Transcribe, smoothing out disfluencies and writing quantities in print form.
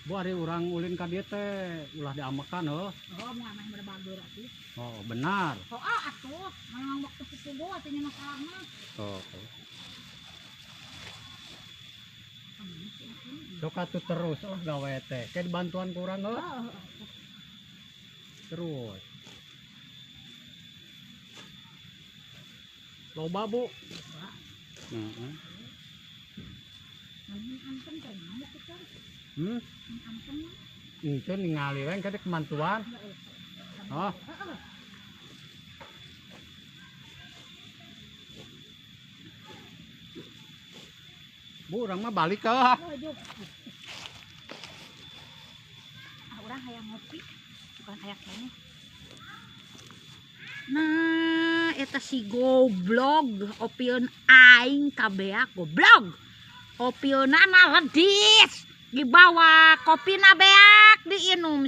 Bu ari urang ulin ka dieu teh ulah diamekan heuh. Oh, mau main berbagur atuh. Oh, benar. Oh, atuh, mang waktu pupugo atunya masalahna. Oh. Sok atuh terus gawe teh. Kayak bantuan kurang heuh. Terus. Loba, Bu. Heeh. Ampun teh mau kita. Ampun. Itu ningali we kada kemantuan. Oh. Bu, urang mah balik ke. Urang hayang ngopi, bukan aya keneh. Nah, eta si goblog, opieun aing kabeak goblog. Opieunna na ledis, dibawa kopina beak diinum